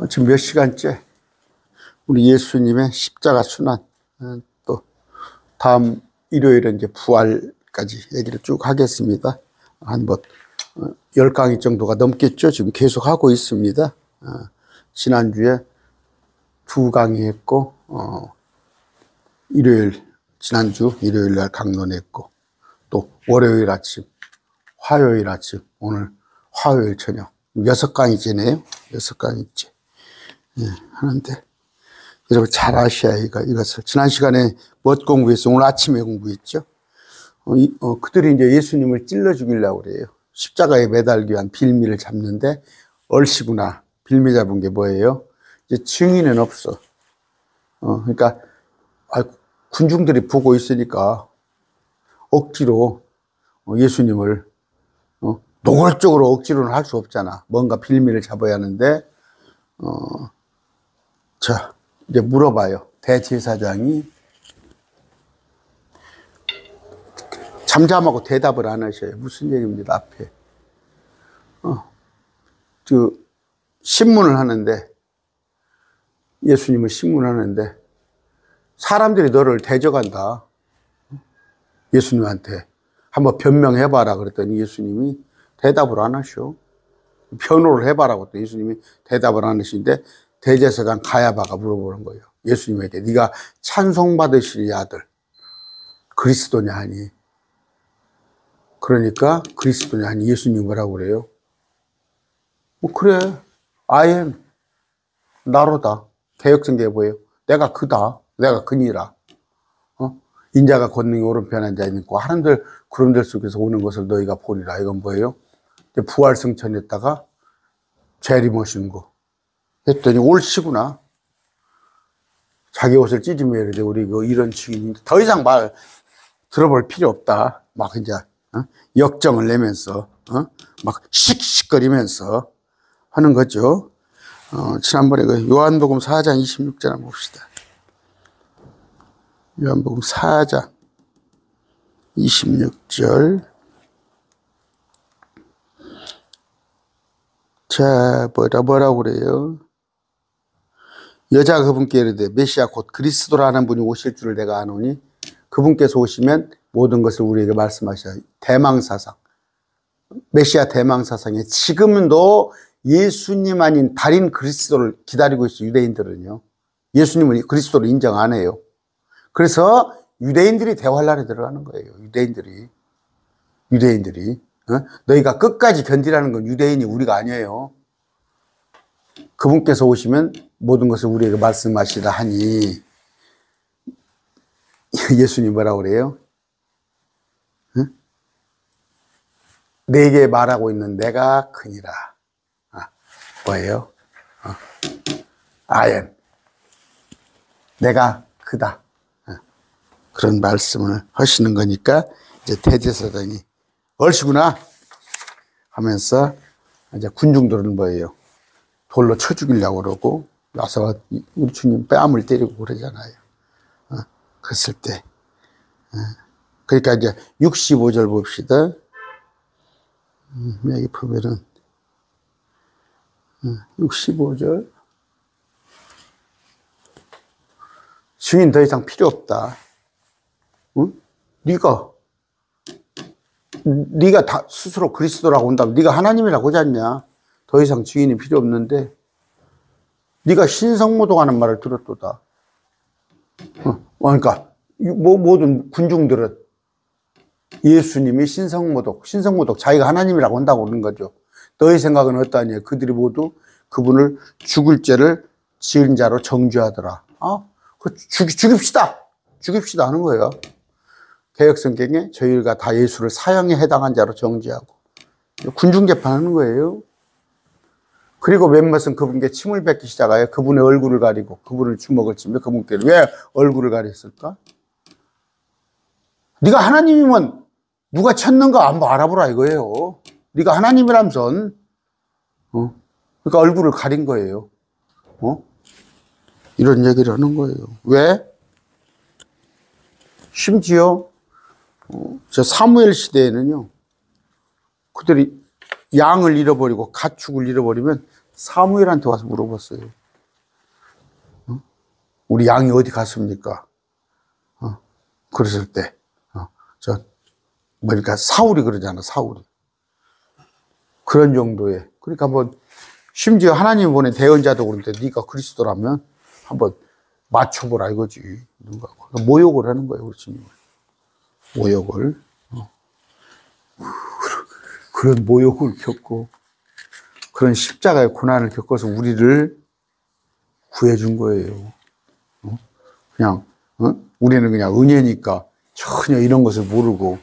지금 몇 시간째 우리 예수님의 십자가 순환, 또 다음 일요일은 이제 부활까지 얘기를 쭉 하겠습니다. 한 10강의 정도가 넘겠죠. 지금 계속 하고 있습니다. 지난주에 2강의 했고, 지난주 일요일 날 강론했고, 또 월요일 아침, 화요일 아침, 오늘 화요일 저녁 6강이지네요. 6강이지. 하는데 여러분 잘 아셔야 이것을. 지난 시간에 뭣 공부했어요? 오늘 아침에 공부했죠. 그들이 이제 예수님을 찔러 죽이려고 그래요. 십자가에 매달기 위한 빌미를 잡는데 얼씨구나. 빌미 잡은 게 뭐예요? 이제 증인은 없어. 그러니까 군중들이 보고 있으니까 억지로 예수님을 노골적으로 억지로는 할 수 없잖아. 뭔가 빌미를 잡아야 하는데 자, 이제 물어봐요. 대제사장이 잠잠하고 대답을 안 하셔요. 무슨 얘기입니다, 앞에. 신문을 하는데, 예수님을 신문하는데, 사람들이 너를 대적한다. 예수님한테. 한번 변명해봐라. 그랬더니 예수님이 대답을 안 하셔. 변호를 해봐라고 또 예수님이 대답을 안 하시는데, 대제사장 가야바가 물어보는 거예요. 예수님에게 네가 찬송받으실 아들 그리스도냐 하니. 그러니까 그리스도냐 하니 예수님이 뭐라고 그래요? 그래, I am 나로다. 개역성경에 뭐예요? 내가 그다. 내가 그니라. 인자가 권능이 오른편에 앉아 있고 하늘들 구름들 속에서 오는 것을 너희가 보리라. 이건 뭐예요? 부활승천했다가 재림오신 거 했더니 옳시구나. 자기 옷을 찢으며 이러는데 우리 이런 증인인데 더 이상 말 들어볼 필요 없다. 막 이제 역정을 내면서 막 씩씩거리면서 하는 거죠. 지난번에 요한복음 4장 26절 한번 봅시다. 요한복음 4장 26절. 자, 뭐라고 그래요? 여자가 그분께 이르되 메시아 곧 그리스도라는 분이 오실 줄을 내가 아노니 그분께서 오시면 모든 것을 우리에게 말씀하셔요. 대망사상, 메시아 대망사상에 지금도 예수님 아닌 달인 그리스도를 기다리고 있어요. 유대인들은요. 예수님은 그리스도를 인정 안 해요. 그래서 유대인들이 대환란에 들어가는 거예요. 유대인들이 너희가 끝까지 견디라는 건 유대인이 우리가 아니에요. 그분께서 오시면 모든 것을 우리에게 말씀하시라 하니 예수님 뭐라고 그래요? 내게 말하고 있는 내가 그니라. 뭐예요? I am. 내가 그다. 그런 말씀을 하시는 거니까 이제 대제사장이 얼씨구나 하면서 이제 군중들은 뭐예요? 돌로 쳐 죽이려고 그러고 와서 우리 주님 뺨을 때리고 그러잖아요. 그랬을 때. 그러니까 이제 65절 봅시다. 여기 보면은 65절. 증인 더 이상 필요 없다. 네가 다 스스로 그리스도라고 한다면 네가 하나님이라고 하지 않냐? 더 이상 증인이 필요 없는데 네가 신성모독하는 말을 들었도다. 그러니까 모든 군중들은 예수님이 신성모독 자기가 하나님이라고 한다고 그러는 거죠. 너희 생각은 어떠하냐? 그들이 모두 그분을 죽을 죄를 지은 자로 정죄하더라. 죽입시다 하는 거예요. 개역성경에 저희가 다 예수를 사형에 해당한 자로 정죄하고 군중 재판하는 거예요. 그리고 몇몇은 그분께 침을 뱉기 시작하여 그분의 얼굴을 가리고 그분을 주먹을 치며 그분께 왜 얼굴을 가렸을까? 네가 하나님이면 누가 쳤는가 한번 알아보라 이거예요. 네가 하나님이라면선 그러니까 얼굴을 가린 거예요. 이런 얘기를 하는 거예요. 왜? 심지어 저 사무엘 시대에는요, 그들이 양을 잃어버리고 가축을 잃어버리면 사무엘한테 와서 물어봤어요. 우리 양이 어디 갔습니까? 그랬을 때, 그러니까 사울이 그러잖아, 사울이. 그런 정도의. 그러니까 한번, 심지어 하나님 보낸 대언자도 그런데 네가 그리스도라면 한번 맞춰보라 이거지. 누가. 그러니까 모욕을 하는 거예요, 우리 주님을. 모욕을. 그런 모욕을 겪고, 그런 십자가의 고난을 겪어서 우리를 구해준 거예요. 그냥, 우리는 그냥 은혜니까 전혀 이런 것을 모르고,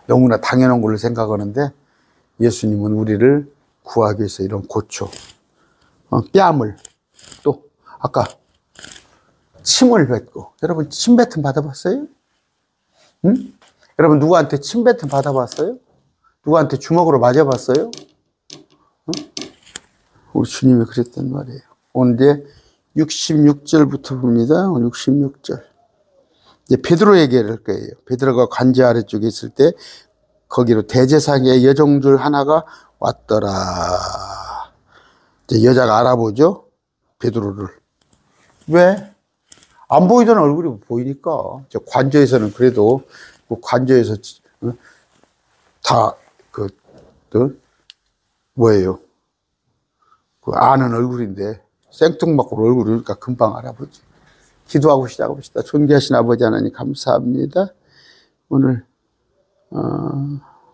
너무나 당연한 걸로 생각하는데, 예수님은 우리를 구하기 위해서 이런 고초, 뺨을, 또, 아까, 침을 뱉고, 여러분, 침 뱉음 받아봤어요? 응? 여러분, 누구한테 침 뱉음 받아봤어요? 누구한테 주먹으로 맞아봤어요? 우리 주님이 그랬단 말이에요. 오늘 이제 66절부터 봅니다. 66절. 이제 베드로 얘기를 할 거예요. 베드로가 관제 아래쪽에 있을 때 거기로 대제사장의 여종들 하나가 왔더라. 이제 여자가 알아보죠. 베드로를. 왜? 안 보이던 얼굴이 보이니까. 관저에서는 그래도 그 관저에서 다 뭐예요? 그 아는 얼굴인데 생뚱맞고 얼굴이니까 금방 알아보지. 기도하고 시작합시다. 존귀하신 아버지 하나님 감사합니다. 오늘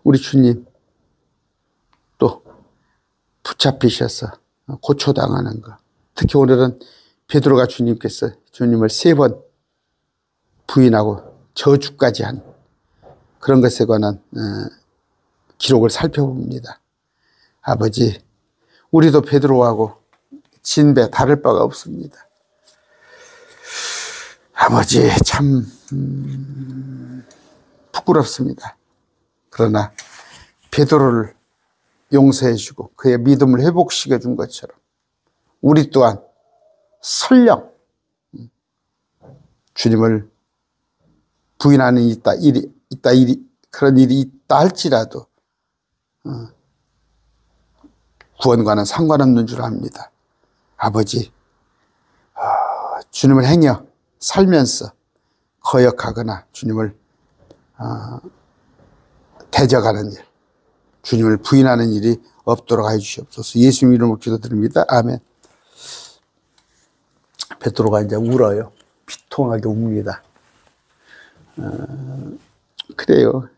우리 주님 또 붙잡히셔서 고초당하는 거. 특히 오늘은 베드로가 주님께서 주님을 3번 부인하고 저주까지 한 그런 것에 관한 기록을 살펴봅니다. 아버지, 우리도 베드로하고 진배 다를 바가 없습니다. 아버지, 참 부끄럽습니다. 그러나 베드로를 용서해 주고 그의 믿음을 회복시켜 준 것처럼 우리 또한 설령 주님을 부인하는 그런 일이 있다 할지라도 구원과는 상관없는 줄 압니다. 아버지, 주님을 행여 살면서 거역하거나 주님을 대적하는 일, 주님을 부인하는 일이 없도록 해 주시옵소서. 예수님 이름으로 기도드립니다. 아멘. 베드로가 이제 울어요. 비통하게 웁니다. 그래요.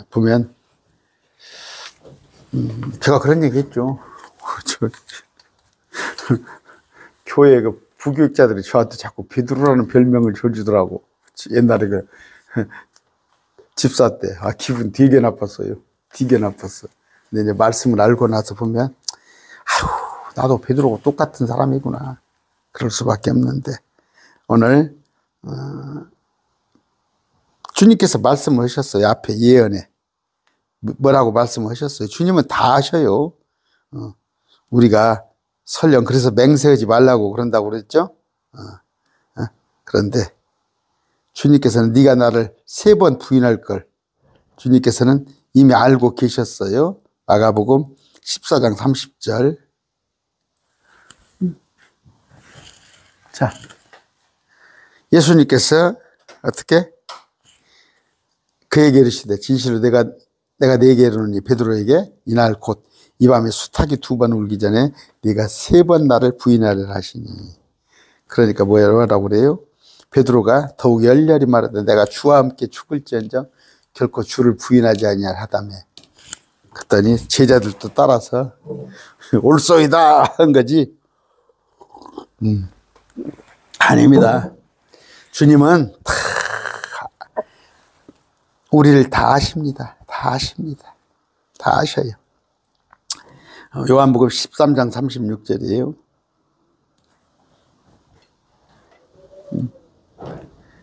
보면 제가 그런 얘기 했죠. 교회 그 부교육자들이 저한테 자꾸 베드로라는 별명을 줘주더라고. 옛날에 그 집사 때. 기분 되게 나빴어요. 되게 나빴어. 근데 이제 말씀을 알고 나서 보면, 아휴, 나도 베드로하고 똑같은 사람이구나. 그럴 수밖에 없는데, 오늘, 주님께서 말씀을 하셨어요. 앞에 예언에. 뭐라고 말씀을 하셨어요? 주님은 다 하셔요. 우리가 설령 그래서 맹세하지 말라고 그런다고 그랬죠? 그런데 주님께서는 네가 나를 3번 부인할 걸 주님께서는 이미 알고 계셨어요. 마가복음 14장 30절. 자, 예수님께서 어떻게? 그에게 이르시되 진실로 내가 네게 이르노니 베드로에게 이날 곧 이 밤에 수탉이 2번 울기 전에 네가 3번 나를 부인하리라 하시니. 그러니까 뭐라고 그래요? 베드로가 더욱 열렬히 말하되 내가 주와 함께 죽을지언정 결코 주를 부인하지 아니할 하다며. 그랬더니 제자들도 따라서 올소이다 한 거지. 아닙니다. 주님은 다 우리를 다 아십니다. 다 아십니다. 다 아셔요. 요한복음 13장 36절이에요.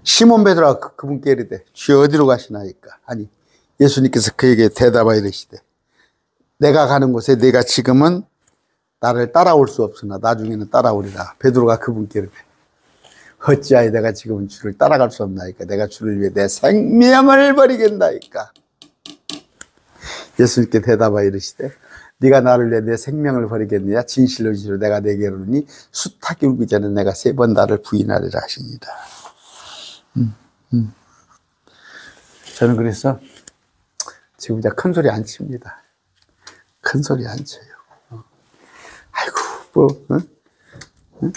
시몬 베드로가 그분께 이르되 주여 어디로 가시나이까? 아니 예수님께서 그에게 대답하여 이르시되 내가 가는 곳에 네가 지금은 나를 따라올 수 없으나 나중에는 따라오리라. 베드로가 그분께 이르되 어찌하여 내가 지금은 주를 따라갈 수 없나이까? 내가 주를 위해 내 생명을 버리겠나이까? 예수님께 대답하여 이르시되 네가 나를 위해 내 생명을 버리겠느냐? 진실로 진실로 내가 내게 이르노니 수탉이 울기 전에 내가 3번 나를 부인하리라 하시니라. 저는 그래서 지금 이제 큰 소리 안 칩니다. 큰 소리 안 쳐요. 아이고, 뭐, 응? 응?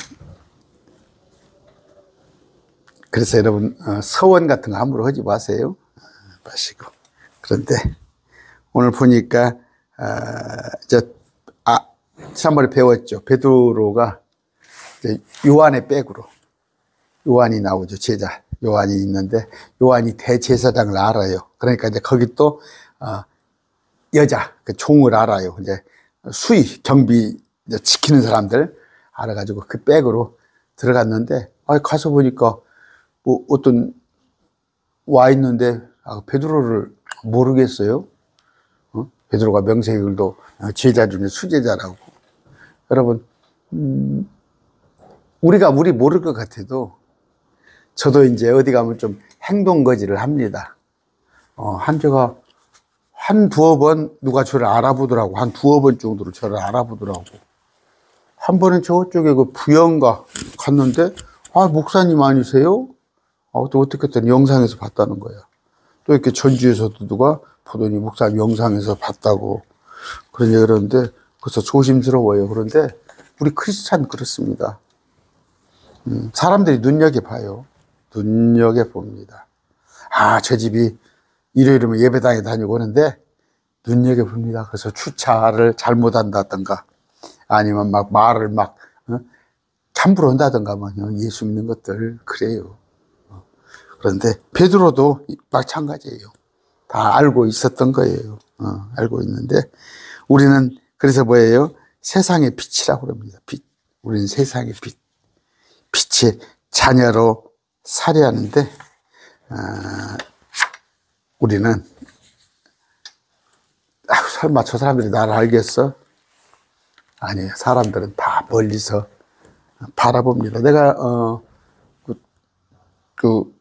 그래서 여러분, 서원 같은 거 함부로 하지 마세요. 마시고. 그런데 오늘 보니까, 지난번에 배웠죠. 베드로가 요한의 백으로, 요한이 나오죠. 제자. 요한이 있는데, 요한이 대제사장을 알아요. 그러니까 이제 거기 또, 여자, 그 종을 알아요. 이제 수위, 경비 이제 지키는 사람들 알아가지고 그 백으로 들어갔는데, 가서 보니까 뭐 어떤 와 있는데, 베드로를 모르겠어요. 베드로가 명세글도 제자 중에 수제자라고. 여러분, 우리 모를 것 같아도 저도 이제 어디 가면 좀 행동거지를 합니다. 제가 한 두어 번 누가 저를 알아보더라고. 한 두어 번 정도로 저를 알아보더라고. 한 번은 저쪽에 그 부영가 갔는데, 목사님 아니세요? 또 어떻게 했더니 영상에서 봤다는 거야. 또 이렇게 전주에서도 누가 보더니 목사님 영상에서 봤다고. 그러는데, 그래서 조심스러워요. 그런데 우리 크리스찬 그렇습니다. 사람들이 눈여겨봐요. 눈여겨봅니다. 저 집이 일요일이면 예배당에 다니고 오는데 눈여겨봅니다. 그래서 주차를 잘못한다든가 아니면 막 말을 막 함부로 한다든가 예수 믿는 것들 그래요. 그런데 베드로도 마찬가지예요. 다 알고 있었던 거예요. 알고 있는데 우리는 그래서 뭐예요? 세상의 빛이라고 그럽니다. 빛. 우리는 세상의 빛. 빛의 자녀로 살아야 하는데 우리는 설마 저 사람들이 나를 알겠어? 아니에요. 사람들은 다 멀리서 바라봅니다. 내가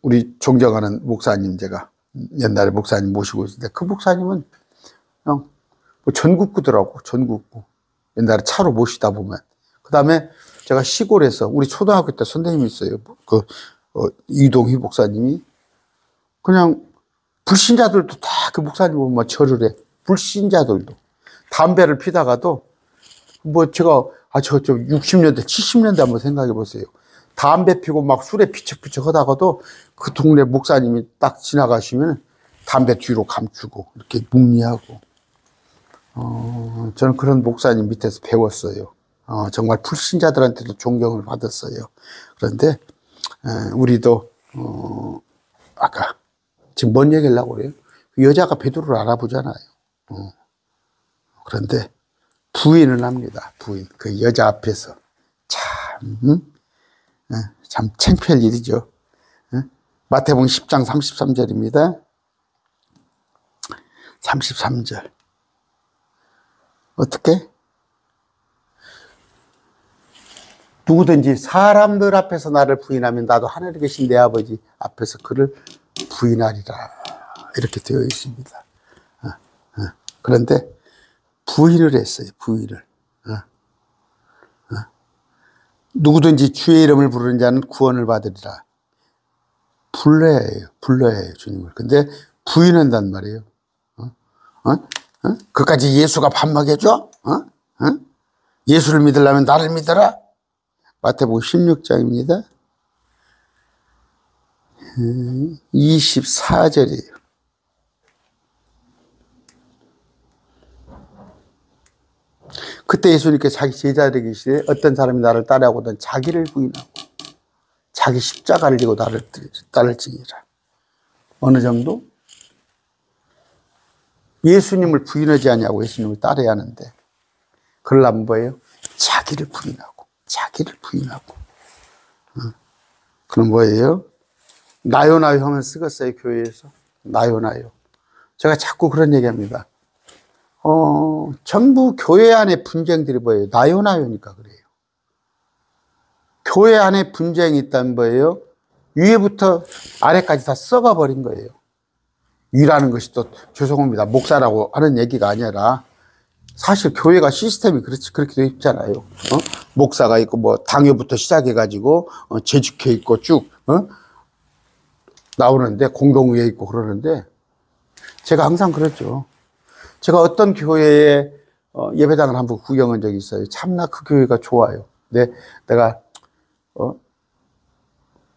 우리 존경하는 목사님, 제가 옛날에 목사님 모시고 있을 때 그 목사님은 그냥 전국구더라고. 전국구. 옛날에 차로 모시다 보면. 그 다음에 제가 시골에서 우리 초등학교 때 선생님이 있어요. 이동희 목사님이 그냥 불신자들도 다 그 목사님 보면 절을 해. 불신자들도. 담배를 피다가도 제가 저 60년대 70년대 한번 생각해 보세요. 담배 피고 막 술에 피척피척 하다가도 그 동네 목사님이 딱 지나가시면 담배 뒤로 감추고 이렇게 묵리하고. 저는 그런 목사님 밑에서 배웠어요. 정말 불신자들한테도 존경을 받았어요. 그런데 우리도 아까 지금 뭔 얘기를 하려고 그래요? 그 여자가 베드로를 알아보잖아요. 그런데 부인을 합니다. 부인. 그 여자 앞에서 참 창피할 일이죠. 마태복음 10장 33절입니다. 33절. 어떻게? 누구든지 사람들 앞에서 나를 부인하면 나도 하늘에 계신 내 아버지 앞에서 그를 부인하리라. 이렇게 되어 있습니다. 그런데 부인을 했어요. 부인을. 누구든지 주의 이름을 부르는 자는 구원을 받으리라. 불러야 해요. 불러야 해요. 주님을. 근데 부인한단 말이에요. 그까지 예수가 밥 먹여줘? 예수를 믿으려면 나를 믿어라? 마태복음 16장입니다. 24절이에요. 그때 예수님께서 자기 제자들에게 계시되 어떤 사람이 나를 따라오거든 자기를 부인하고 자기 십자가를 지고 나를 따를지니라. 어느 정도? 예수님을 부인하지 않냐고 예수님을 따라야 하는데 그러려면 뭐예요? 자기를 부인하고 자기를 부인하고. 그럼 뭐예요? 나요 나요 하면 쓰겠어요. 교회에서 나요 나요. 제가 자꾸 그런 얘기합니다. 전부 교회 안에 분쟁들이 뭐예요? 나요 나요니까 그래요. 교회 안에 분쟁이 있다면 뭐예요? 위에부터 아래까지 다 썩어버린 거예요. 위라는 것이 또 죄송합니다. 목사라고 하는 얘기가 아니라 사실 교회가 시스템이 그렇게 돼 있잖아요. 목사가 있고, 뭐, 당회부터 시작해가지고, 재직회 있고 쭉, 나오는데, 공동회에 있고 그러는데, 제가 항상 그랬죠. 제가 어떤 교회에 예배당을 한번 구경한 적이 있어요. 참나 그 교회가 좋아요. 내가,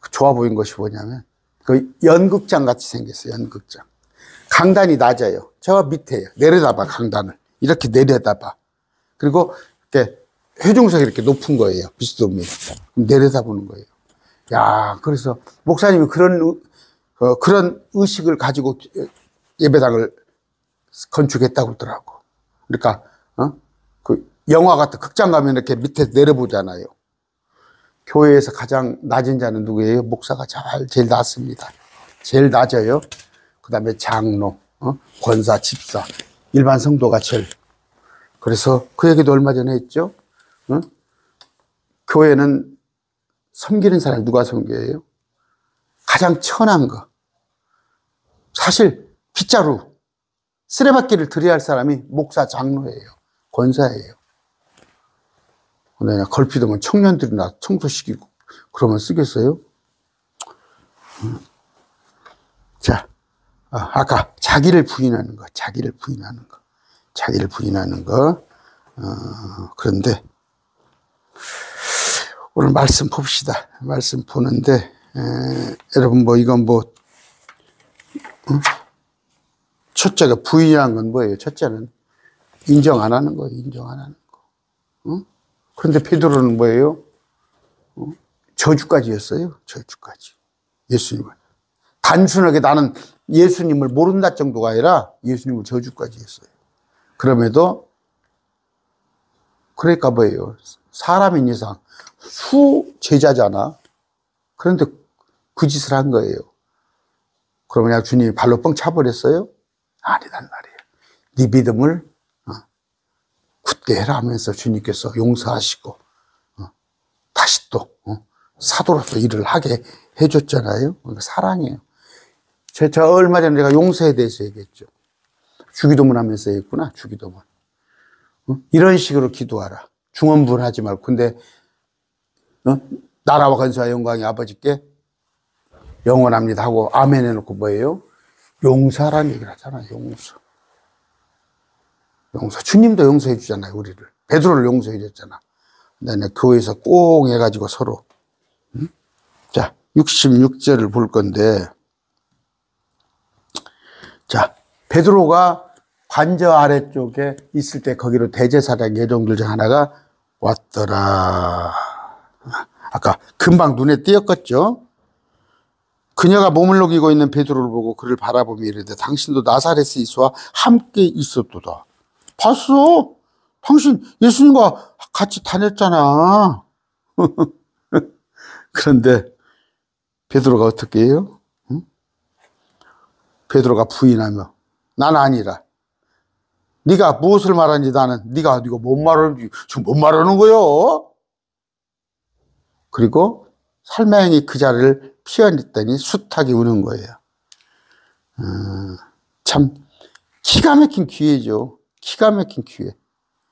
좋아 보인 것이 뭐냐면, 그 연극장 같이 생겼어요, 연극장. 강단이 낮아요. 저 밑에요. 내려다봐, 강단을. 이렇게 내려다봐. 그리고 이렇게 회중석이 이렇게 높은 거예요. 비스듬히. 내려다보는 거예요. 야, 그래서 목사님이 그런 의식을 가지고 예배당을 건축했다고 하더라고. 그러니까, 그 영화 같은 극장 가면 이렇게 밑에 내려보잖아요. 교회에서 가장 낮은 자는 누구예요? 목사가 제일 낮습니다. 제일 낮아요. 그 다음에 장로, 권사, 집사, 일반 성도가 제일. 그래서 그 얘기도 얼마 전에 했죠. 교회는 섬기는 사람이 누가 섬겨요? 가장 천한 거. 사실 빗자루, 쓰레받기를 드려야 할 사람이 목사, 장로예요. 권사예요. 근데 걸핏하면 청년들이나 청소시키고 그러면 쓰겠어요? 자, 아까 자기를 부인하는 거. 그런데 오늘 말씀 봅시다. 말씀 보는데 여러분 뭐 이건 뭐 첫째가 부인한 건 뭐예요? 첫째는 인정 안 하는 거예요. 인정 안 하는 거. 그런데 베드로는 뭐예요? 저주까지 했어요. 저주까지. 예수님을. 단순하게 나는 예수님을 모른다 정도가 아니라 예수님을 저주까지 했어요. 그럼에도 그러니까 뭐예요? 사람인 이상 수제자잖아. 그런데 그 짓을 한 거예요. 그러면 그냥 주님이 발로 뻥 차버렸어요? 아니란 말이에요. 네 믿음을 굳게 해라 하면서 주님께서 용서하시고 다시 또 사도로서 일을 하게 해줬잖아요. 그러니까 사랑이에요. 저 얼마 전에 제가 용서에 대해서 얘기했죠. 주기도문 하면서 얘기했구나. 주기도문. 이런 식으로 기도하라. 중언부언하지 말고. 근데 나라와 건수와 영광이 아버지께 영원합니다 하고 아멘 해놓고 뭐예요? 용서하라는 얘기를 하잖아요. 용서. 주님도 용서해 주잖아요. 우리를. 베드로를 용서해 줬잖아. 근데 교회에서 꼭 해가지고 서로. 자, 66절을 볼 건데, 자, 베드로가 관저 아래쪽에 있을 때 거기로 대제사장 예종들 중 하나가 왔더라. 아까 금방 눈에 띄었겠죠? 그녀가 몸을 녹이고 있는 베드로를 보고 그를 바라보며 이르되 당신도 나사렛 예수와 함께 있었도다. 봤어? 당신 예수님과 같이 다녔잖아. 그런데 베드로가 어떻게 해요? 베드로가 부인하며 난 아니라. 네가 무엇을 말하는지 나는 네가 못 말하는지 지금 못 말하는 거요. 그리고 살매인이 그 자리를 피어냈더니 숱하게 우는 거예요. 참 기가 막힌 기회죠. 기가 막힌 기회.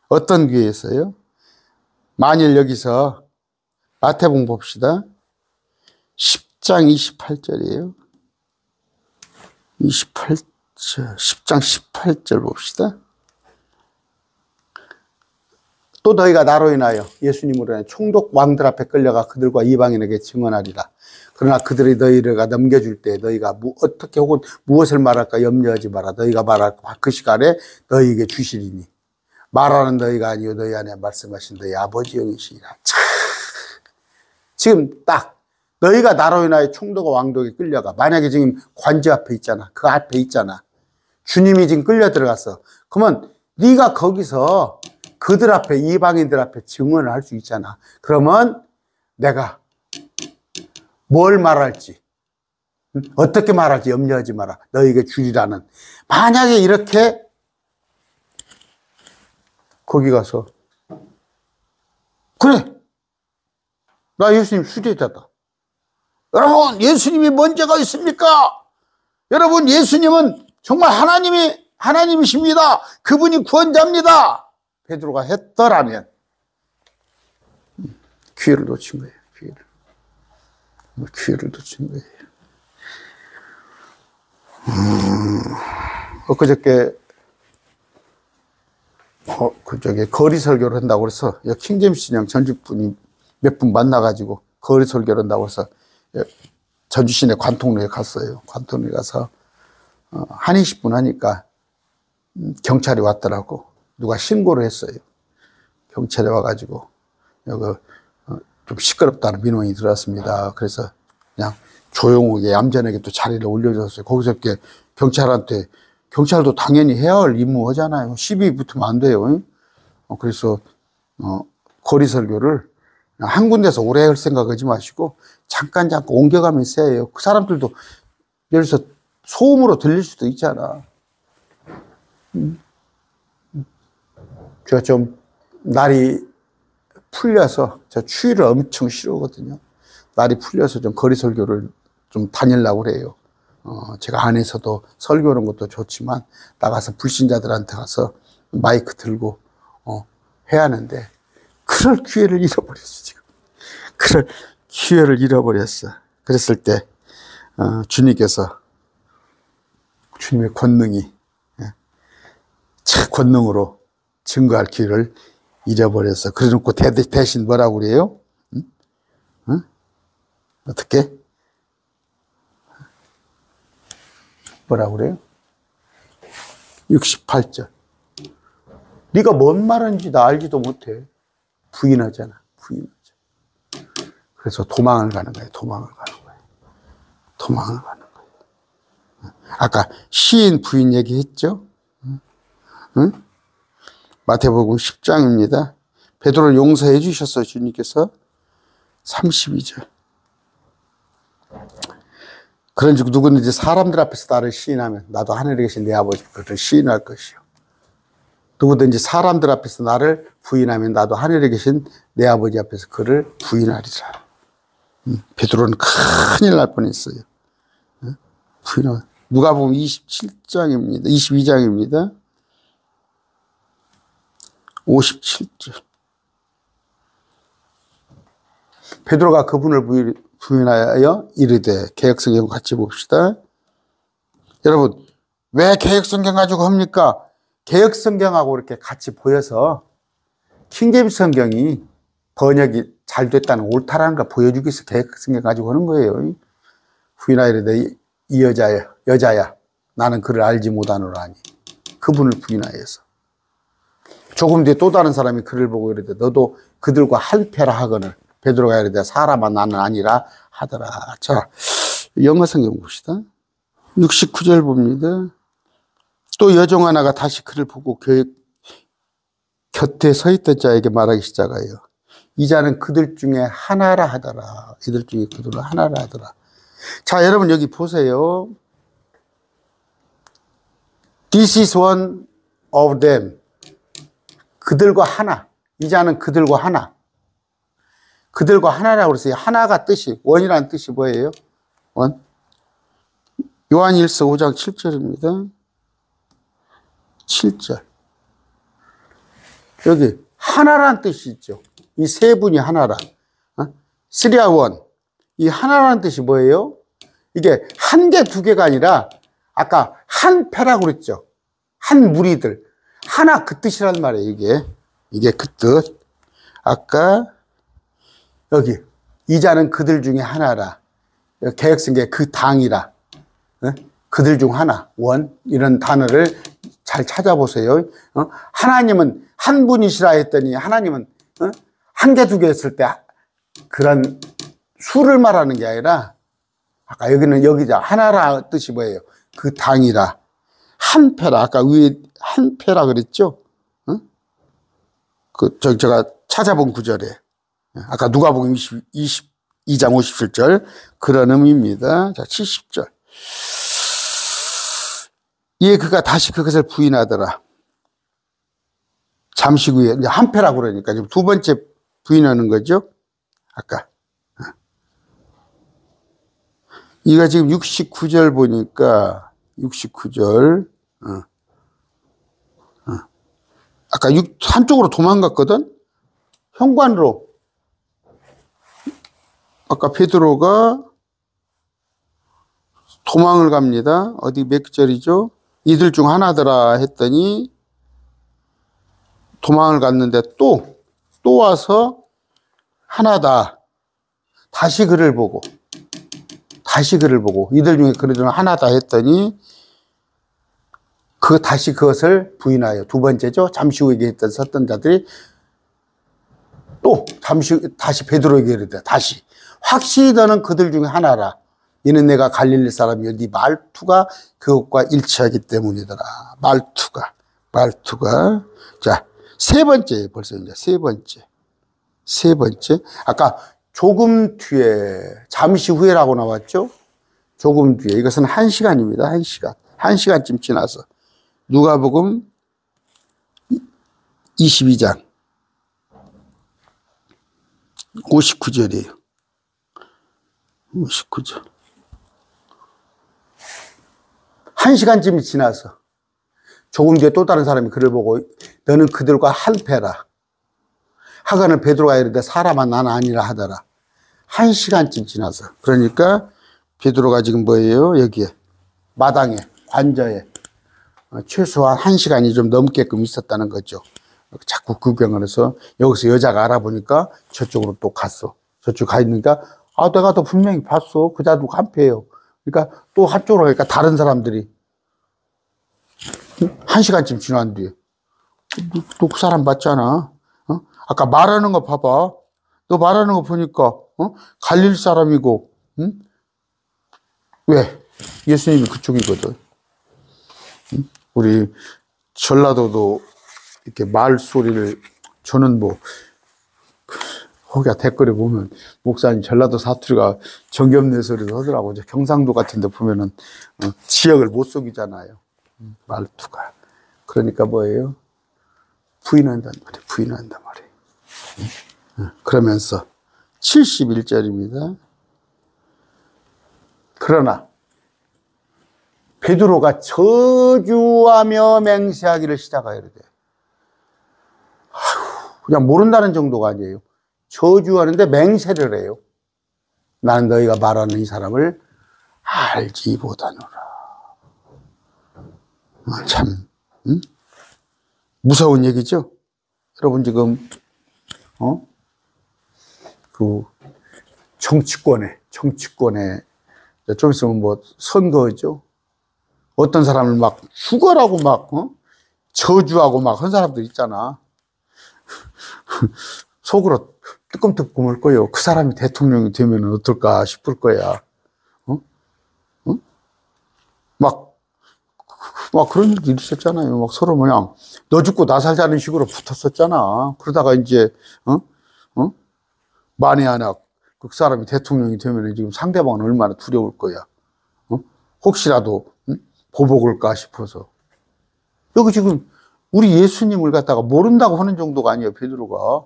어떤 기회였어요? 만일 여기서 마태복음 봅시다. 10장 28절이에요. 10장 18절 봅시다. 또 너희가 나로 인하여 예수님으로 인하여 총독 왕들 앞에 끌려가 그들과 이방인에게 증언하리라. 그러나 그들이 너희가 넘겨줄 때 너희가 어떻게 혹은 무엇을 말할까 염려하지 마라. 너희가 말할 그 시간에 너희에게 주시리니 말하는 너희가 아니요 너희 안에 말씀하신 너희 아버지 영이시니라. 지금 딱 너희가 나로 인하여 총독과 왕독에 끌려가. 만약에 지금 관저 앞에 있잖아. 그 앞에 있잖아. 주님이 지금 끌려 들어갔어. 그러면 네가 거기서 그들 앞에 이방인들 앞에 증언을 할 수 있잖아. 그러면 내가 뭘 말할지 어떻게 말할지 염려하지 마라. 너희에게 주리라는. 만약에 이렇게 거기 가서 그래 나 예수님 수제자다. 여러분 예수님이 뭔 죄가 있습니까? 여러분 예수님은 정말 하나님이십니다. 그분이 구원자입니다. 베드로가 했더라면 기회를 놓친 거예요. 기회를 놓친 거예요. 엊그저께 거리 설교를 한다고 그래서 킹제임스 신앙 전주분이 몇 분 만나가지고 거리 설교를 한다고 해서 전주 시내 관통로에 갔어요. 관통로에 가서 한 20분 하니까 경찰이 왔더라고. 누가 신고를 했어요. 경찰이 와가지고 여기 좀 시끄럽다는 민원이 들어왔습니다. 그래서 그냥 조용하게 얌전하게 또 자리를 올려줬어요. 거기서 이렇게 경찰한테, 경찰도 당연히 해야 할 임무하잖아요. 시비 붙으면 안 돼요. 그래서 거리 설교를 한 군데서 오래 할 생각하지 마시고 잠깐 옮겨가면서 해요. 그 사람들도 예를 들어서 소음으로 들릴 수도 있잖아. 제가 좀 날이 풀려서 저 추위를 엄청 싫어하거든요. 날이 풀려서 좀 거리 설교를 좀 다니려고 그래요. 제가 안에서도 설교하는 것도 좋지만 나가서 불신자들한테 가서 마이크 들고 해야 하는데 그럴 기회를 잃어버렸어. 지금 그럴 기회를 잃어버렸어. 그랬을 때 주님께서 주님의 권능이 제 권능으로 증거할 기회를 잃어버렸어. 그래놓고 대신 뭐라고 그래요? 응? 어떻게? 뭐라고 그래요? 68절. 네가 뭔 말인지 나 알지도 못해. 부인하잖아. 부인하죠. 그래서 도망을 가는 거예요. 도망을 가는 거예요. 도망을 가는 거예요. 아까 시인 부인 얘기했죠? 응? 마태복음 10장입니다. 베드로를 용서해 주셨어요. 주님께서. 32절. 그런즉 누구든지 사람들 앞에서 나를 시인하면 나도 하늘에 계신 내 아버지 그를 시인할 것이요. 누구든지 사람들 앞에서 나를 부인하면 나도 하늘에 계신 내 아버지 앞에서 그를 부인하리라. 베드로는 큰일 날 뻔했어요. 부인하면. 누가복음 27장입니다. 22장입니다. 57절. 베드로가 그분을 부인하여 이르되, 개역성경 같이 봅시다. 여러분, 왜 개역성경 가지고 합니까? 개역성경하고 이렇게 같이 보여서 킹제임스 성경이 번역이 잘 됐다는 옳다라는 걸 보여주기 위해서 개역성경 가지고 하는 거예요. 부인하여 이르되 이 여자야 나는 그를 알지 못하노라니. 그분을 부인하여서. 조금 뒤에 또 다른 사람이 그를 보고 이르되 너도 그들과 할패라 하거늘. 베드로가 이르되 사람아 나는 아니라 하더라. 자, 영어 성경 봅시다. 69절 봅니다. 또 여종 하나가 다시 그를 보고 곁에 서 있던 자에게 말하기 시작하여 이 자는 그들 중에 하나라 하더라. 이들 중에 그들 하나라 하더라. 자, 여러분 여기 보세요. This is one of them. 그들과 하나. 이 자는 그들과 하나. 그들과 하나라고 그랬어요. 하나가 뜻이, 원이라는 뜻이 뭐예요? 원. 요한일서 5장 7절입니다. 7절. 여기 하나라는 뜻이 있죠. 이 세 분이 하나라. 쓰리아 원. 이 하나라는 뜻이 뭐예요? 이게 한 개, 두 개가 아니라 아까 한 패라고 그랬죠. 한 무리들. 하나 그 뜻이란 말이에요, 이게. 이게 그 뜻. 아까 여기 이 자는 그들 중에 하나라. 개역성경에 그 당이라. 그들 중 하나. 원. 이런 단어를 잘 찾아보세요. 하나님은 한 분이시라 했더니 하나님은 한 개, 두 개 했을 때 그런 수를 말하는 게 아니라 아까 여기자 하나라 뜻이 뭐예요? 그 당이라. 한 패라. 아까 위에 한 패라 그랬죠? 제가 찾아본 구절에. 아까 누가복음 22장 57절. 그런 의미입니다. 자, 70절. 이에 그가 다시 그것을 부인하더라. 잠시 후에, 이제 한 패라고 그러니까 지금 두 번째 부인하는 거죠? 아까. 이거 지금 69절 보니까, 69절. 아까 한쪽으로 도망갔거든? 현관으로. 아까 베드로가 도망을 갑니다. 어디 몇 절이죠? 이들 중 하나더라 했더니 도망을 갔는데 또 와서 하나다. 다시 그를 보고 이들 중에 그들 하나다 했더니 다시 그것을 부인하여 두 번째죠. 잠시 후에 얘기했던 섰던 자들이 또 다시 베드로에게 이르되 다시 확실히 너는 그들 중에 하나라. 이는 내가 갈릴리 사람이여 네 말투가 그것과 일치하기 때문이더라. 말투가. 자, 세 번째, 벌써 이제 세 번째. 아까 조금 뒤에, 잠시 후에라고 나왔죠? 조금 뒤에. 이것은 1시간입니다. 1시간. 1시간쯤 지나서. 누가복음 22장 59절이에요. 59절. 1시간쯤이 지나서 조금 뒤에 또 다른 사람이 그를 보고 너는 그들과 한패라. 하거늘 베드로가 이르되 사람아 나는 아니라 하더라. 1시간쯤 지나서. 그러니까 베드로가 지금 뭐예요? 여기에 마당에 관저에 최소한 1시간이 좀 넘게끔 있었다는 거죠. 자꾸 구경을 해서 여기서 여자가 알아보니까 저쪽으로 또 갔어. 저쪽 가 있으니까 내가 또 분명히 봤어. 그 자도 한패예요. 그러니까 또 한쪽으로 가니까 다른 사람들이 1시간쯤 지난 뒤에 또 그 사람 봤잖아. 아까 말하는 거 봐봐. 너 말하는 거 보니까 갈릴 사람이고, 응? 왜? 예수님이 그쪽이거든. 응? 우리 전라도도 이렇게 말소리를 저는 거기가 댓글에 보면 목사님 전라도 사투리가 정겹네 소리도 하더라고. 경상도 같은 데 보면은 지역을 못 속이잖아요. 말투가. 그러니까 뭐예요? 부인한단 말이에요. 그러면서 71절입니다. 그러나 베드로가 저주하며 맹세하기를 시작하여야 돼. 그냥 모른다는 정도가 아니에요. 저주하는데 맹세를 해요. 나는 너희가 말하는 이 사람을 알지 못하노라. 참 무서운 얘기죠. 여러분 지금 그 정치권에 좀 있으면 선거죠. 어떤 사람을 막 죽어라고 막 저주하고 막 한 사람들 있잖아. 속으로 뜨끔뜨끔 할 거예요. 그 사람이 대통령이 되면 어떨까 싶을 거야. 막 그런 일도 있었잖아요. 막 서로 그냥 너 죽고 나 살자는 식으로 붙었었잖아. 그러다가 이제 만에 하나 그 사람이 대통령이 되면 지금 상대방은 얼마나 두려울 거야. 혹시라도 보복을까 싶어서. 여기 지금 우리 예수님을 갖다가 모른다고 하는 정도가 아니에요. 베드로가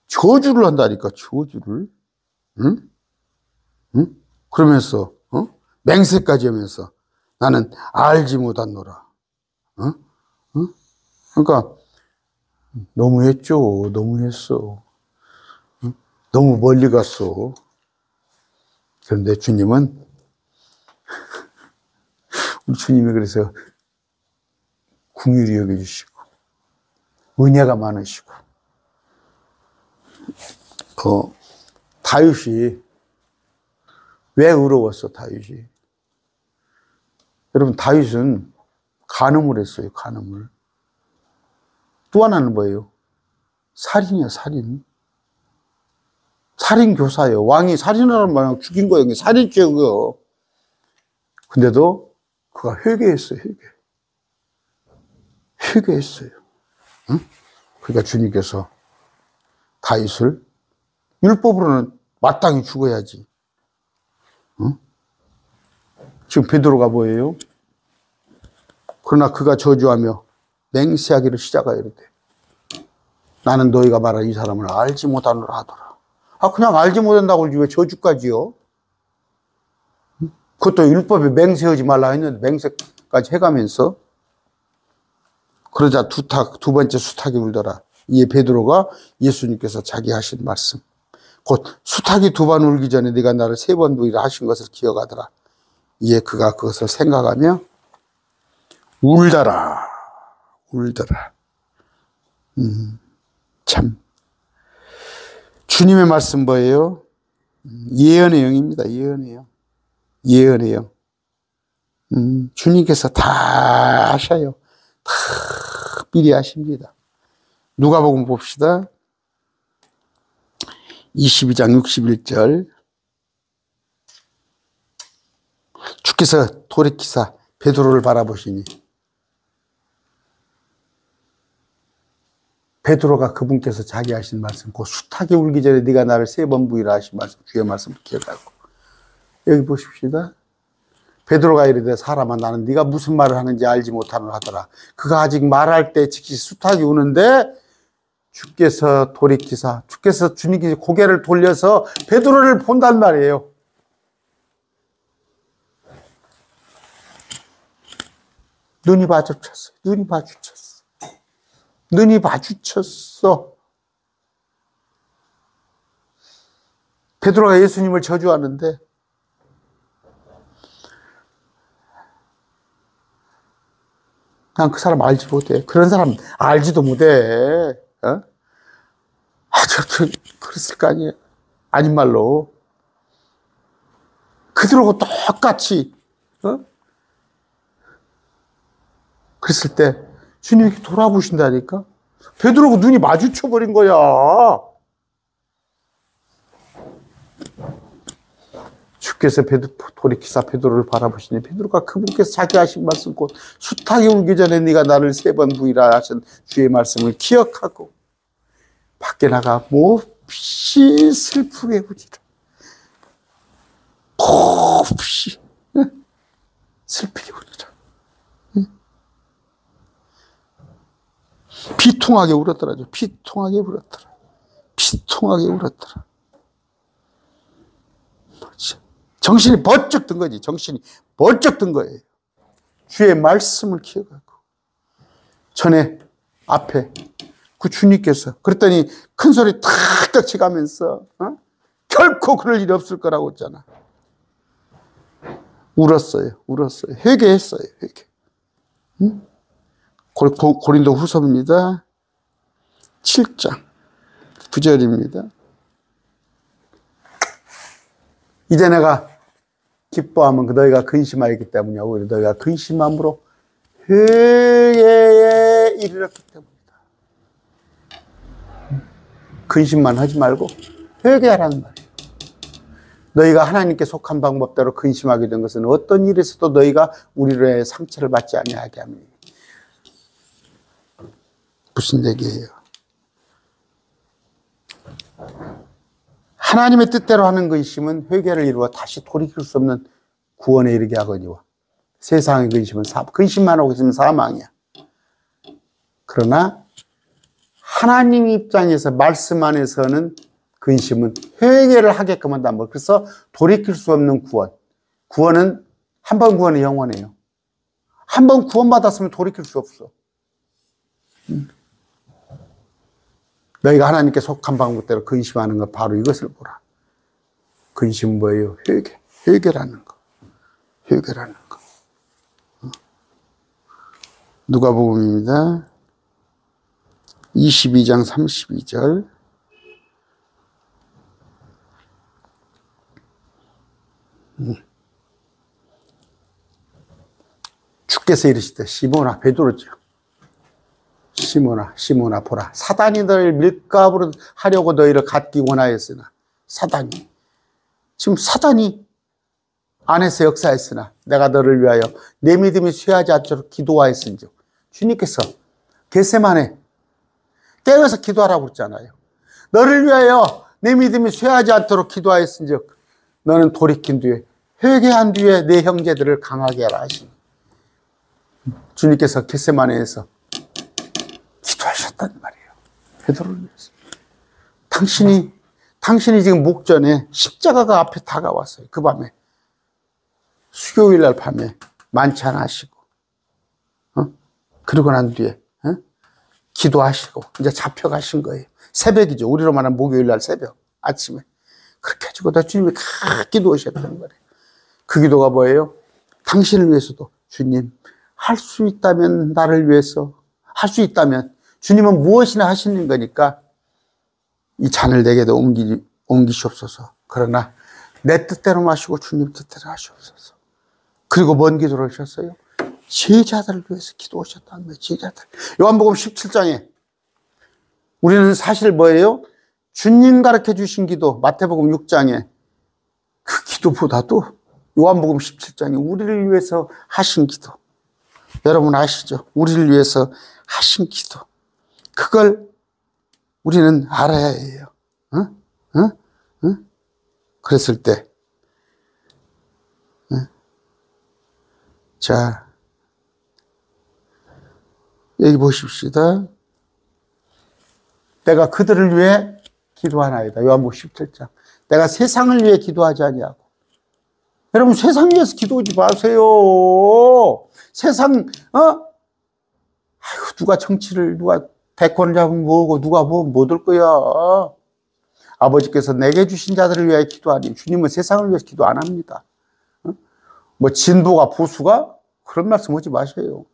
저주를 한다니까. 저주를. 응? 그러면서 맹세까지 하면서 나는 알지 못하노라. 그러니까 너무했죠. 너무했어. 너무 멀리 갔어. 그런데 주님은 우리 주님이 그래서 긍휼히 여겨주시고 은혜가 많으시고 다윗이 왜 의로웠어? 다윗이. 여러분 다윗은 간음을 했어요. 간음을. 또 하나는 뭐예요? 살인이야. 살인교사예요. 왕이 살인하는 마냥 죽인 거예요. 살인죄고요. 근데도 그가 회개했어요. 회개했어요. 응? 그러니까 주님께서 다윗을 율법으로는 마땅히 죽어야지. 응? 지금 베드로가 뭐예요? 그러나 그가 저주하며 맹세하기를 시작하여 이르되 나는 너희가 말하는 이 사람을 알지 못하노라 하더라. 그냥 알지 못한다고 왜 저주까지요? 그것도 율법에 맹세하지 말라 했는데 맹세까지 해가면서 그러자 두 번째 수탉이 울더라. 이에 베드로가 예수님께서 자기 하신 말씀, 곧 수탉이 두 번 울기 전에 네가 나를 세 번 부인하라 하신 것을 기억하더라. 이에 그가 그것을 생각하며 울더라. 참 주님의 말씀 뭐예요? 예언의 영입니다. 예언의 영. 주님께서 다 아셔요. 다 미리 아십니다. 누가복음 봅시다. 22장 61절. 주께서 돌이키사 베드로를 바라보시니 베드로가 그분께서 자기 하신 말씀, 그 수탉이 울기 전에 네가 나를 세 번 부인하라 하신 말씀, 주의 말씀을 기억하고. 여기 보십시다. 베드로가 이르되 사람아 나는 네가 무슨 말을 하는지 알지 못하노라 하더라. 그가 아직 말할 때 즉시 수탉이 우는데 주께서 돌이키사, 주께서 주님께 고개를 돌려서 베드로를 본단 말이에요. 눈이 마주쳤어. 베드로가 예수님을 저주하는데 난 그 사람 알지 못해. 그런 사람 알지도 못해. 어? 저렇게 그랬을 거 아니에요. 아닌 말로. 그들하고 똑같이 그랬을 때 주님이 돌아보신다니까. 베드로하고 눈이 마주쳐버린 거야. 주께서 돌이키사 베드로를 바라보시니 베드로가 그분께서 자기 하신 말씀, 곧 수탉이 울기 전에 네가 나를 세 번 부인하라 하신 주의 말씀을 기억하고 밖에 나가 몹시 슬프게 우니라. 몹시 슬프게 우니라. 비통하게 울었더라. 정신이 번쩍 든 거지. 주의 말씀을 기억하고. 전에 앞에 그 주님께서 그랬더니 큰 소리 탁탁 치가면서 결코 그럴 일이 없을 거라고 했잖아. 울었어요. 회개했어요. 응? 고린도 후서입니다. 7장 9절입니다. 이제 내가 기뻐하면 너희가 근심하였기 때문이야. 오히려 너희가 근심함으로 회개에 이르렀기 때문이다. 근심만 하지 말고 회개하라는 말이에요. 너희가 하나님께 속한 방법대로 근심하게 된 것은 어떤 일에서도 너희가 우리로의 상처를 받지 아니하게 합니다. 무슨 얘기예요? 하나님의 뜻대로 하는 근심은 회개를 이루어 다시 돌이킬 수 없는 구원에 이르게 하거니와 세상의 근심은 근심만 하고 있으면 사망이야. 그러나 하나님 입장에서 말씀 안에서는 근심은 회개를 하게끔 한다. 그래서 돌이킬 수 없는 구원은 한 번 구원은 영원해요. 한 번 구원받았으면 돌이킬 수 없어. 너희가 하나님께 속한 방법대로 근심하는 것, 바로 이것을 보라. 근심은 뭐예요? 회개라는 거. 누가복음입니다. 22장 32절. 주께서 이르시되 시몬아, 베드로죠. 시몬아 보라. 사단이 너를 밀가부로 하려고 너희를 갖기 원하였으나, 지금 사단이 안에서 역사했으나 내가 너를 위하여 내 믿음이 쇠하지 않도록 기도하였은즉. 주님께서 겟세마네 깨어서 기도하라고 그랬잖아요. 너를 위하여 내 믿음이 쇠하지 않도록 기도하였은즉 너는 돌이킨 뒤에, 회개한 뒤에 내 형제들을 강하게 하라 하시니. 주님께서 겟세마네에서 기도하셨단 말이에요. 베드로를 위해서. 당신이 지금 목전에 십자가가 앞에 다가왔어요. 그 밤에. 수요일 날 밤에 만찬하시고, 그러고 난 뒤에, 기도하시고 이제 잡혀가신 거예요. 새벽이죠. 우리로 말하면 목요일 날 새벽 아침에 그렇게 해주고 다 주님이 각 기도하셨다는 거예요. 그 기도가 뭐예요? 당신을 위해서도 주님 할 수 있다면 나를 위해서 할 수 있다면 주님은 무엇이나 하시는 거니까 이 잔을 내게도 옮기시옵소서. 그러나 내 뜻대로 마시고 주님 뜻대로 하시옵소서. 그리고 뭔 기도를 하셨어요? 제자들을 위해서 기도하셨다는 거예요. 제자들. 요한복음 17장에 우리는 사실 뭐예요? 주님 가르쳐 주신 기도 마태복음 6장에 그 기도보다도 요한복음 17장에 우리를 위해서 하신 기도. 여러분 아시죠? 우리를 위해서 하신 기도. 그걸 우리는 알아야 해요. 그랬을 때. 자, 여기 보십시다. 내가 그들을 위해 기도하나이다. 요한복음 17장. 내가 세상을 위해 기도하지 아니하고. 여러분 세상 위해서 기도하지 마세요. 세상 아이고, 누가 정치를 누가 대권 잡으면 뭐고 누가 못 올 거야. 아버지께서 내게 주신 자들을 위해 기도하니 주님은 세상을 위해서 기도 안 합니다. 뭐 진보가 보수가 그런 말씀 하지 마세요.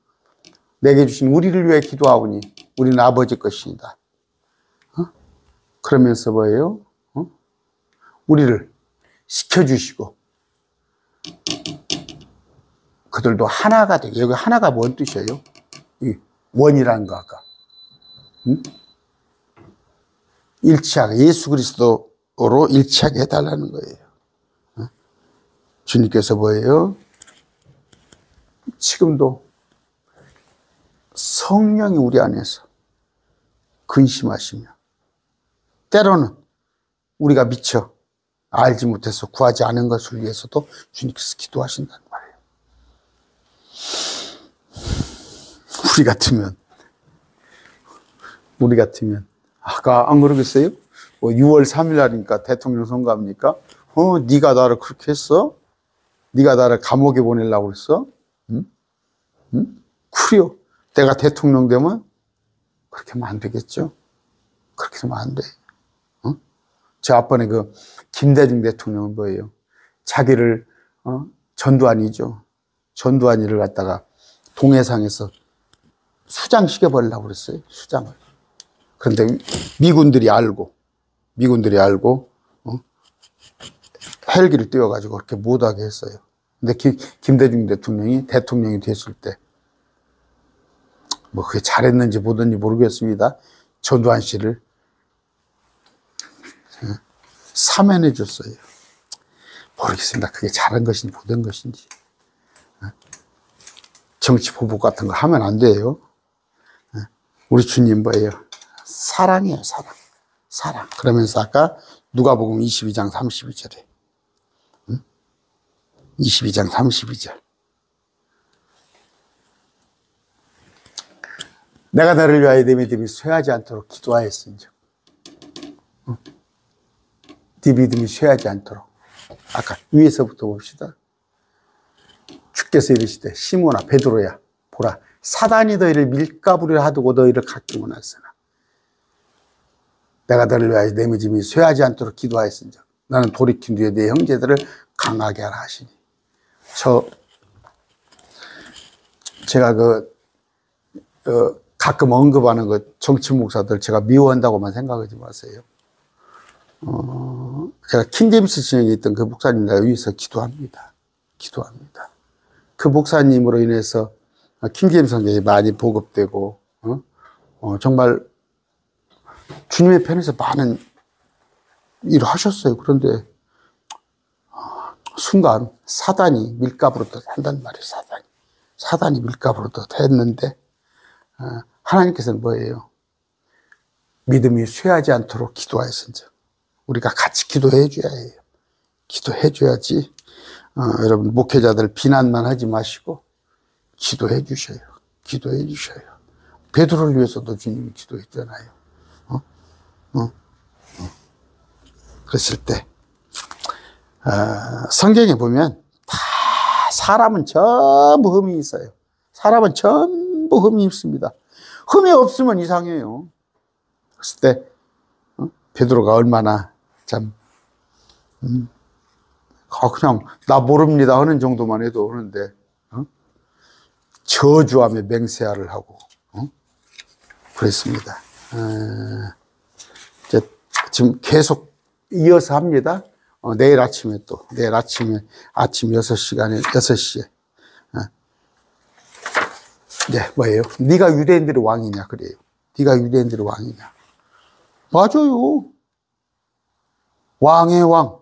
내게 주신 우리를 위해 기도하오니 우리는 아버지 것이다. 그러면서 뭐예요? 우리를 시켜주시고 그들도 하나가 되게. 여기 하나가 뭔 뜻이에요? 이 원이라는 거 아까. 일치하게 예수 그리스도로 일치하게 해달라는 거예요. 주님께서 뭐예요? 지금도 성령이 우리 안에서 근심하시며 때로는 우리가 미처 알지 못해서 구하지 않은 것을 위해서도 주님께서 기도하신다는 말이에요. 우리 같으면 아까 안 그러겠어요? 6월 3일 날이니까 대통령 선거합니까? 네가 나를 그렇게 했어? 네가 나를 감옥에 보내려고 그랬어? 그래요. 내가 대통령 되면 그렇게 하면 안 되겠죠? 그렇게 하면 안 돼. 제 앞번에 그 김대중 대통령은 뭐예요? 자기를 전두환이죠. 전두환이를 갖다가 동해상에서 수장시켜버리려고 그랬어요. 수장을. 그런데 미군들이 알고 헬기를 띄워가지고 그렇게 못하게 했어요. 근데 김대중 대통령이 대통령이 됐을 때 뭐 그게 잘했는지 못했는지 모르겠습니다. 전두환 씨를 사면해 줬어요. 모르겠습니다. 그게 잘한 것인지 못한 것인지. 정치 보복 같은 거 하면 안 돼요. 우리 주님 뭐예요? 사랑이에요. 사랑. 그러면서 아까 누가복음 22장 32절에 22장 32절 내가 너를 위하여 네 믿음이 쇠하지 않도록 기도하였은즉 네 믿음이 쇠하지 않도록. 아까 위에서부터 봅시다. 주께서 이르시되 시몬아 베드로야 보라 사단이 너희를 밀가부리라 하두고 너희를 갖기 원하였으나 내가 너를 위하여 내 믿음이 쇠하지 않도록 기도하였은즉 나는 돌이킨 뒤에 내 형제들을 강하게 하라 하시니. 제가 가끔 언급하는 정치 목사들 제가 미워한다고만 생각하지 마세요. 제가 킹제임스 진영에 있던 그 목사님들 위해서 기도합니다. 그 목사님으로 인해서 킹제임스 성경이 많이 보급되고 정말 주님의 편에서 많은 일을 하셨어요. 그런데 순간 사단이 밀가부르듯 한단 말이에요. 사단이 밀가부르듯 했는데 하나님께서는 뭐예요? 믿음이 쇠하지 않도록 기도하였은즉 우리가 같이 기도해 줘야 해요. 기도해 줘야지. 여러분 목회자들 비난만 하지 마시고 기도해 주셔요. 베드로를 위해서도 주님이 기도했잖아요. 그랬을 때 성경에 보면 다 사람은 전부 흠이 있어요. 사람은 전부 흠이 있습니다. 흠이 없으면 이상해요. 그랬을 때 베드로가 얼마나 참 그냥 나 모릅니다 하는 정도만 해도 오는데 저주하며 맹세하를 하고 그랬습니다. 이제 지금 계속 이어서 합니다. 내일 아침에 아침 6시에 네, 뭐예요? 네가 유대인들의 왕이냐 그래요. 네가 유대인들의 왕이냐. 맞아요. 왕의 왕.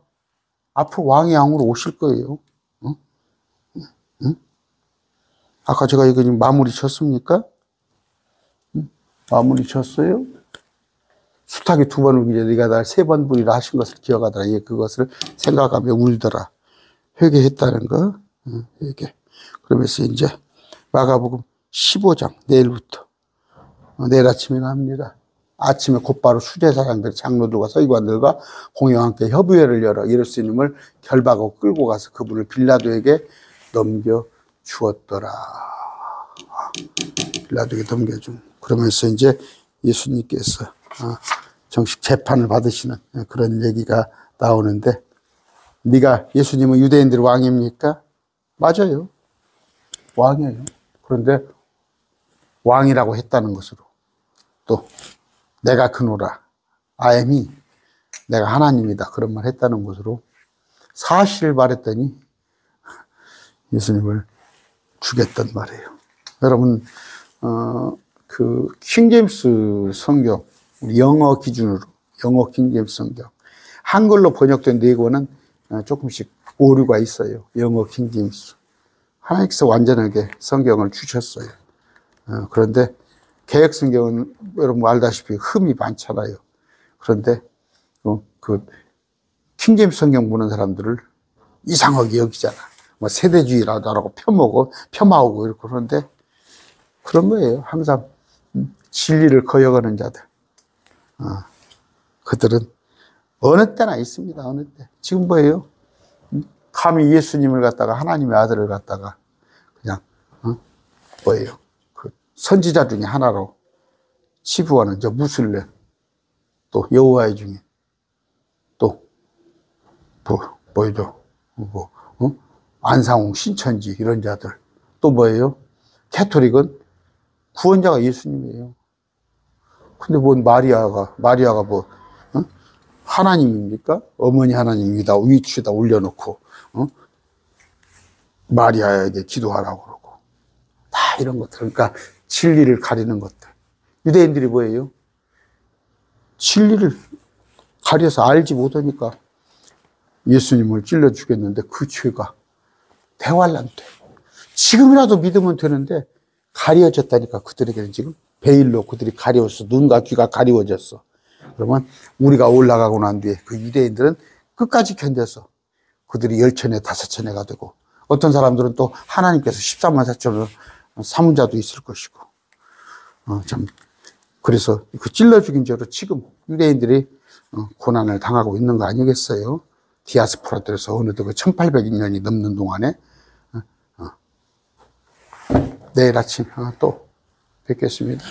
앞으로 왕의 왕으로 오실 거예요. 응? 응? 아까 제가 이거 지금 마무리 쳤습니까? 응? 마무리 쳤어요? 수탉이 2번 울기에 네가 날 3번 부리라 하신 것을 기억하더라. 얘 그것을 생각하며 울더라. 회개했다는 거. 회개. 그러면서 이제 마가복음 15장 내일부터 내일 아침에 합니다. 아침에 곧바로 수제사장들, 장로들과 서기관들과 공회와 함께 협의회를 열어 예루살렘을 결박하고 끌고 가서 그분을 빌라도에게 넘겨주었더라. 빌라도에게 넘겨준. 그러면서 이제 예수님께서 정식 재판을 받으시는 그런 얘기가 나오는데, 네가 예수님은 유대인들의 왕입니까? 맞아요. 왕이에요. 그런데 왕이라고 했다는 것으로 또 내가 그노라, I am he, 내가 하나님이다, 그런 말 했다는 것으로 사실을 말했더니 예수님을 죽였단 말이에요. 여러분, 그 킹제임스 성경, 우리 영어 기준으로 영어 킹제임스 성경, 한글로 번역된 4권은 조금씩 오류가 있어요. 영어 킹제임스. 하나님께서 완전하게 성경을 주셨어요. 그런데 개역 성경은 여러분 알다시피 흠이 많잖아요. 그런데 그 킹제임스 성경 보는 사람들을 이상하게 여기잖아. 뭐 세대주의라고 폄하하고 이렇게 그러는데 그런 거예요. 항상 진리를 거역하는 자들. 그들은 어느 때나 있습니다. 어느 때. 지금 뭐예요? 감히 예수님을 갖다가 하나님의 아들을 갖다가 그냥 뭐예요? 그 선지자 중에 하나로 치부하는 저 무슬렘, 또 여호와의 중에 또 뭐죠? 안상홍, 신천지 이런 자들. 또 뭐예요? 캐토릭은 구원자가 예수님이에요. 근데 뭔 마리아가 뭐 하나님입니까? 어머니 하나님 위치에다 올려놓고 마리아에게 기도하라고 그러고 다 이런 것들. 그러니까 진리를 가리는 것들. 유대인들이 뭐예요? 진리를 가려서 알지 못하니까 예수님을 찔러 죽였는데 그 죄가 대환란돼. 지금이라도 믿으면 되는데 가려졌다니까. 그들에게는 지금 베일로 그들이 가려웠어. 눈과 귀가 가리워졌어. 그러면 우리가 올라가고 난 뒤에 그 유대인들은 끝까지 견뎌서 그들이 10천에 5천에가 되고, 어떤 사람들은 또 하나님께서 13만 4천을 삼은 자도 있을 것이고, 참 그래서 그 찔러 죽인 죄로 지금 유대인들이 고난을 당하고 있는 거 아니겠어요? 디아스포라들에서 어느덧 그 1800년이 넘는 동안에. 내일 아침 또 뵙겠습니다.